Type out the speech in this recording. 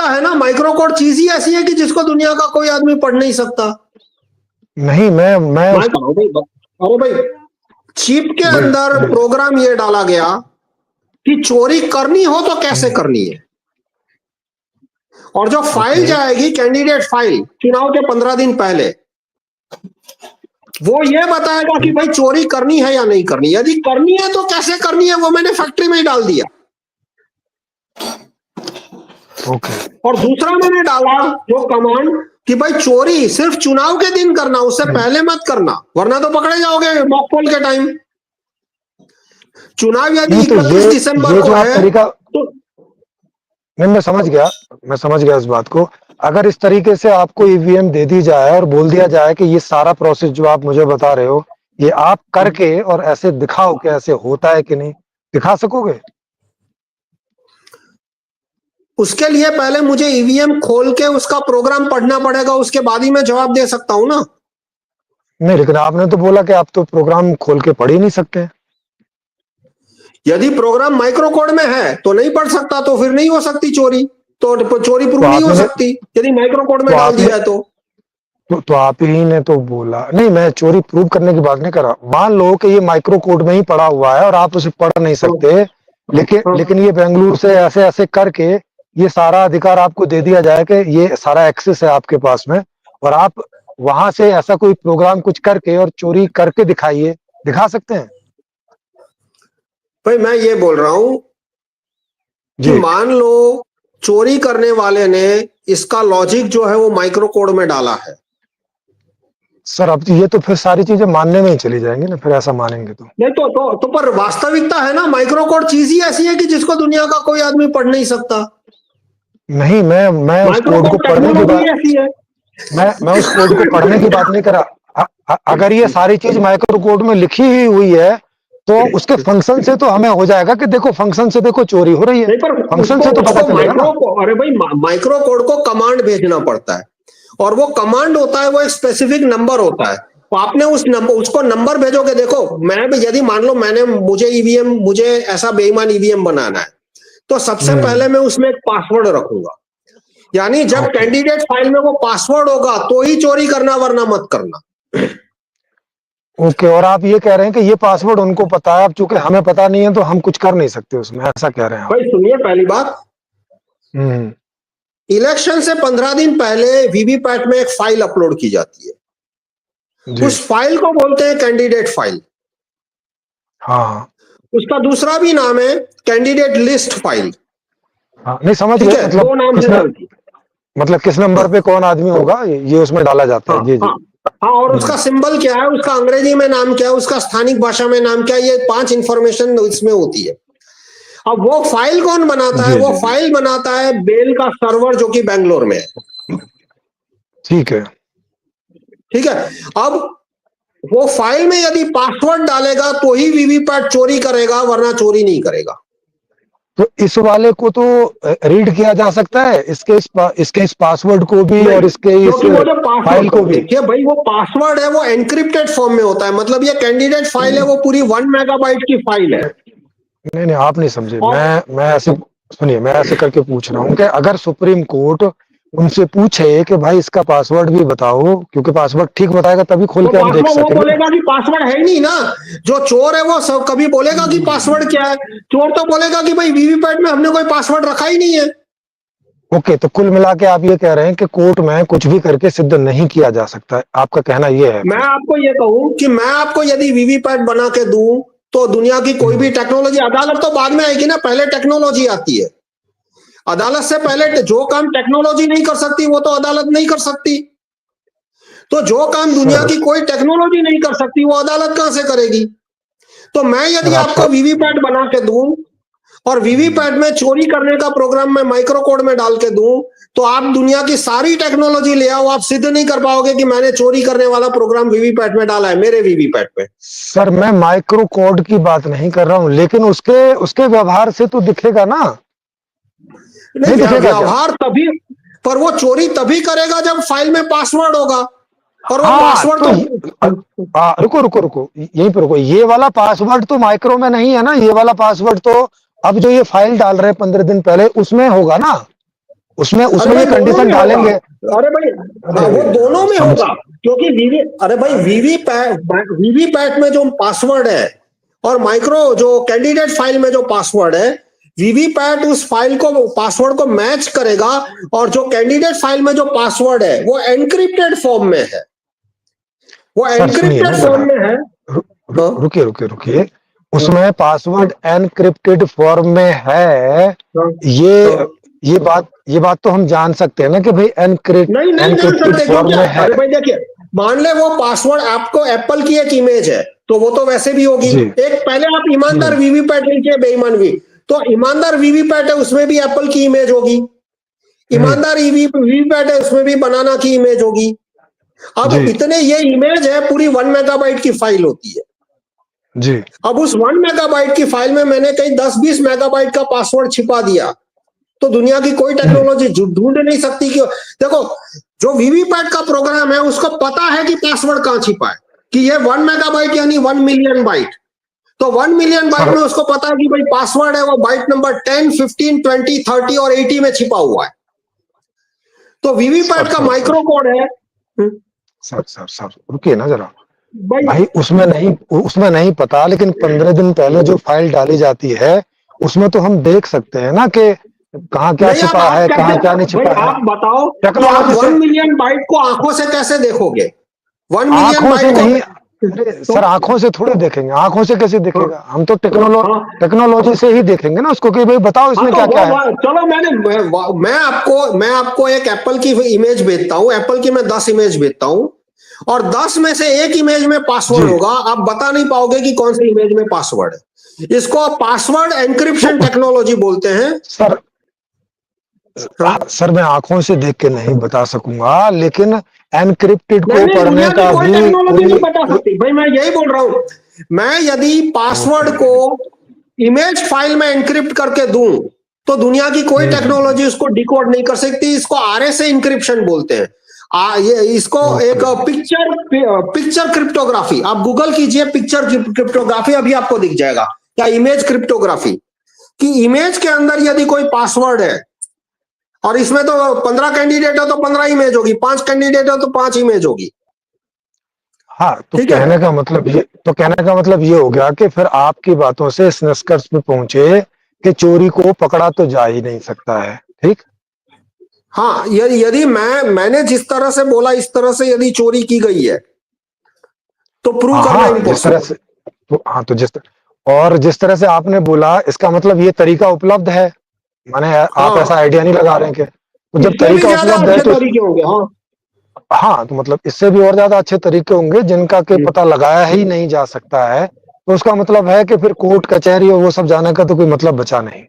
है ना, micro code चीज ही ऐसी है कि जिसको दुनिया का कोई आदमी पढ़ नहीं सकता। नहीं मैं अरे भाई, चिप के अंदर प्रोग्राम ये डाला गया कि चोरी करनी हो तो कैसे करनी है, और जो फाइल जाएगी कैंडिडेट फाइल चुनाव के 15 दिन पहले, वो ये बताएगा कि भाई चोरी करनी है या नहीं करनी। यदि करनी है तो कैसे करनी है, वो मैंने फैक्ट्री में ही डाल दिया। और दूसरा मैंने डाला जो कमांड कि भाई चोरी सिर्फ चुनाव के दिन करना, उससे पहले मत करना, वरना तो पकड़े जाओगे मॉक पोल के टाइम। चुनाव यदि 31 दिसंबर को है तो मैं समझ गया इस बात को। अगर इस तरीके से आपको ईवीएम दे दी जाए और बोल दिया जाए कि ये सारा प्रोसेस जो आप मुझे बता रहे हो ये आप करके और ऐसे दिखाओ कि ऐसे होता है कि नहीं, दिखा सकोगे? उसके लिए पहले मुझे ईवीएम खोल के उसका प्रोग्राम पढ़ना पड़ेगा, उसके बाद ही मैं जवाब दे सकता हूं ना। नहीं, लेकिन आपने तो बोला कि आप तो प्रोग्राम खोल के पढ़ ही नहीं सकते। यदि प्रोग्राम माइक्रो कोड में है तो नहीं पढ़ सकता, तो फिर नहीं हो सकती चोरी, तो चोरी प्रूव नहीं हो सकती यदि माइक्रो कोड में डाल दिया है तो आप ही ने तो बोला। नहीं, मैं चोरी प्रूव करने की बात नहीं कर रहा। मान लो कि ये माइक्रो कोड में ही पड़ा हुआ है और आप उसे पढ़ नहीं सकते, लेकिन ये बेंगलुरु से ऐसे ऐसे करके ये सारा अधिकार आपको दे दिया जाए कि ये सारा एक्सेस है आपके पास में, और आप वहां से ऐसा कोई प्रोग्राम कुछ करके और चोरी करके दिखाइए, दिखा सकते हैं? भाई मैं ये बोल रहा हूं कि मान लो चोरी करने वाले ने इसका लॉजिक जो है वो माइक्रो कोड में डाला है। सर अब ये तो फिर सारी चीजें मानने में ही चली जाएंगी ना, फिर ऐसा मानेंगे तो नहीं तो पर वास्तविकता है ना, माइक्रो कोड चीज ही ऐसी है कि जिसको दुनिया का कोई आदमी पढ़ नहीं सकता। नहीं, मैं उस कोड को पढ़ने की बात मैं उस कोड को पढ़ने की बात नहीं कर रहा। अगर ये सारी चीज माइक्रो कोड में लिखी ही हुई है तो उसके फंक्शन से तो हमें हो जाएगा कि देखो फंक्शन से देखो चोरी हो रही है, फंक्शन से तो पता चलेगा ना। अरे भाई, माइक्रो कोड को कमांड भेजना पड़ता है, और वो कमांड होता है, वो एक स्पेसिफिक नंबर होता है। तो आपने उसको नंबर भेजोगे। देखो मैं यदि मान लो मुझे ऐसा बेईमान ईवीएम बनाना है, तो सबसे पहले मैं उसमें एक पासवर्ड रखूंगा, यानी जब कैंडिडेट फाइल में वो पासवर्ड होगा तो ही चोरी करना, वरना मत करना। ओके, और आप ये कह रहे हैं कि ये पासवर्ड उनको पता है, अब चूंकि हमें पता नहीं है तो हम कुछ कर नहीं सकते उसमें, ऐसा कह रहे हैं आप? भाई सुनिए, पहली बात, इलेक्शन से 15 दिन पहले वीवीपैट में एक फाइल अपलोड की जाती है। उस फाइल को बोलते हैं कैंडिडेट फाइल। हाँ, उसका दूसरा भी नाम है कैंडिडेट लिस्ट फाइल। हाँ, नहीं समझ गए। मतलब किस नंबर पे कौन आदमी होगा ये उसमें डाला जाता है। जी। हाँ, और उसका सिंबल क्या है, उसका अंग्रेजी में नाम क्या है, उसका स्थानिक भाषा में नाम क्या है, ये 5 इंफॉर्मेशन इसमें होती है। अब वो फाइल कौन बनाता है? वो फाइल बनाता है बेल का सर्वर, जो कि बेंगलोर में है। ठीक है। अब वो फाइल में यदि पासवर्ड डालेगा तो ही वीवीपैट चोरी करेगा, वरना चोरी नहीं करेगा। तो इस वाले को तो रीड किया जा सकता है, इसके इस पासवर्ड को भी और इसके इस फाइल को भी। देखिए भाई, वो पासवर्ड है वो एनक्रिप्टेड फॉर्म में होता है, मतलब ये कैंडिडेट फाइल है, वो पूरी 1 मेगाबाइट की फाइल है। नहीं आप नहीं समझे। मैं ऐसे सुनिए, मैं ऐसे करके पूछ रहा हूँ कि अगर सुप्रीम कोर्ट उनसे पूछे कि भाई इसका पासवर्ड भी बताओ, क्योंकि पासवर्ड ठीक बताएगा तभी खोल के हम देख सकेंगे। वो बोलेगा कि पासवर्ड है ही नहीं ना। जो चोर है वो सब कभी बोलेगा कि पासवर्ड क्या है? चोर तो बोलेगा कि भाई वीवीपैट में हमने कोई पासवर्ड रखा ही नहीं है। ओके, तो कुल मिला के आप ये कह रहे हैं कि कोर्ट में कुछ भी करके सिद्ध नहीं किया जा सकता है, आपका कहना ये है? मैं आपको ये कहूं कि मैं आपको यदि वीवीपैट बना के दूं तो दुनिया की कोई भी टेक्नोलॉजी, अदालत तो बाद में आएगी ना, पहले टेक्नोलॉजी आती है। अदालत से पहले जो काम टेक्नोलॉजी नहीं कर सकती वो तो अदालत नहीं कर सकती। तो जो काम दुनिया की कोई टेक्नोलॉजी नहीं कर सकती वो अदालत कहां से करेगी? तो मैं यदि आपको वीवीपैट बना के दूं और वीवीपैट में चोरी करने का प्रोग्राम मैं माइक्रो कोड में डाल के दूं, तो आप दुनिया की सारी टेक्नोलॉजी ले आओ, आप सिद्ध नहीं कर पाओगे कि मैंने चोरी करने वाला प्रोग्राम वीवीपैट में डाला है, मेरे वीवीपैट में। सर मैं माइक्रो कोड की बात नहीं कर रहा हूं, लेकिन उसके व्यवहार से तो दिखेगा ना। नहीं व्यवहार तभी, पर वो चोरी तभी करेगा जब फाइल में पासवर्ड होगा, और वो पासवर्ड तो रुको यहीं पर रुको। ये वाला पासवर्ड तो माइक्रो में नहीं है ना, ये वाला पासवर्ड तो अब जो ये फाइल डाल रहे हैं 15 दिन पहले उसमें होगा ना। उसमें अरे उसमें ये भाई दोनों कंडीशन में होगा। डालेंगे। अरे भाई हाँ, वो दोनों में समझ होगा, क्योंकि अरे भाई वीवीपैट में जो पासवर्ड है और माइक्रो जो कैंडिडेट फाइल में जो पासवर्ड है, वीवीपैट उस फाइल को पासवर्ड को मैच करेगा, और जो कैंडिडेट फाइल में जो पासवर्ड है वो एनक्रिप्टेड फॉर्म में है, वो सर सुनिए ना एनक्रिप्टेड जरा, फॉर्म में है। हाँ रुकिए रुकिए रुकिए, उसमें पासवर्ड एनक्रिप्टेड फॉर्म में है। हाँ ये हाँ। ये बात तो हम जान सकते हैं ना कि भाई नहीं नहीं जान एनक्रिप्टेड सकते, क्योंकि फॉर्म में है। अरे भाई देखिए, मान ले वो पासवर्ड आपको एप्पल की एक इमेज है, तो वो तो वैसे भी होगी। जी एक पहले आप ईमानदार वीवीपैट लीजिए, बेईमान भी, तो ईमानदार वीवीपैट है उसमें भी एप्पल की इमेज होगी, ईमानदार वीवीपैट है उसमें भी बनाना की इमेज होगी। अब जी इतने ये इमेज है, पूरी 1 मेगाबाइट की फाइल होती है। जी अब उस 1 मेगाबाइट की फाइल में मैंने कहीं 10-20 मेगाबाइट का पासवर्ड छिपा दिया, तो दुनिया की कोई टेक्नोलॉजी ढूंढ नहीं सकती कि देखो, जो वीवीपैट का प्रोग्राम है उसको पता है कि पासवर्ड कहां छिपा है, कि ये 1 मेगाबाइट यानी 1 मिलियन बाइट, तो 1 मिलियन बाइट सर में उसको पता है कि भाई पासवर्ड है वो बाइट नंबर 10, 15, 20, 30 और 80 में छिपा हुआ है। तो सर वीवीपैट का सर सर माइक्रो कोड है। सर सर सर रुकिए ना जरा भाई भाई, उसमें नहीं पता, लेकिन 15 दिन पहले जो फाइल डाली जाती है उसमें तो हम देख सकते हैं ना कि कहाँ क्या नहीं, छिपा आप है, कैसे, कहाँ क्या नहीं भाई छिपा है। आप बताओ कि आप टेक्नोलॉजी से, 1 मिलियन बाइट को आंखों से कैसे देखोगे, 1 मिलियन आंखों से बाइट को। नहीं, अरे तो सर आंखों से थोड़े देखेंगे, आंखों से कैसे हाँ देखेगा, हम तो हाँ टेक्नोलॉजी से ही देखेंगे ना उसको कि भाई बताओ हाँ, इसमें तो क्या क्या है। चलो मैं आपको एक एप्पल की इमेज भेजता हूँ, एप्पल की मैं 10 इमेज भेजता हूँ, और 10 में से एक इमेज में पासवर्ड जी होगा, आप बता नहीं पाओगे कि कौन सी इमेज में पासवर्ड है। इसको पासवर्ड एनक्रिप्शन तो टेक्नोलॉजी बोलते हैं। सर, हाँ सर मैं आंखों से देख के नहीं बता सकूंगा, लेकिन एनक्रिप्टेड नहीं को नहीं, दुनिया पढ़ने की का कोई भी टेक्नोलॉजी नहीं बता कोई सकती भाई, मैं यही बोल रहा हूं। मैं यदि पासवर्ड को ओके। इमेज फाइल में एनक्रिप्ट करके दूं, तो दुनिया की कोई हम्म, टेक्नोलॉजी उसको डिकोड नहीं कर सकती। इसको आरएसए इंक्रिप्शन बोलते हैं। ये इसको एक ओके। पिक्चर क्रिप्टोग्राफी, आप गूगल कीजिए पिक्चर क्रिप्टोग्राफी, अभी आपको दिख जाएगा, क्या इमेज क्रिप्टोग्राफी, कि इमेज के अंदर यदि कोई पासवर्ड है, और इसमें तो 15 कैंडिडेट है तो 15 इमेज होगी, 5 कैंडिडेट है तो 5 इमेज होगी। हाँ, ठीक है। कहने का मतलब ये हो गया कि फिर आपकी बातों से इस निष्कर्ष पे पहुंचे कि चोरी को पकड़ा तो जा ही नहीं सकता है, ठीक। हाँ, यदि मैंने जिस तरह से बोला इस तरह से यदि चोरी की गई है, तो प्रूव हाँ करना हाँ, जिस तरह इम्पॉसिबल। से, तो हाँ तो और जिस तरह से आपने बोला, इसका मतलब ये तरीका उपलब्ध है, माने आप ऐसा हाँ, आइडिया नहीं लगा रहे हैं कि तो जब इससे भी तरीका ज्यादा उपलब्ध है अच्छे तो तरीके होंगे। हाँ हाँ, तो मतलब इससे भी और ज्यादा अच्छे तरीके होंगे जिनका के पता लगाया ही नहीं जा सकता है, तो उसका मतलब है कि फिर कोर्ट कचहरी और वो सब जाने का तो कोई मतलब बचा नहीं।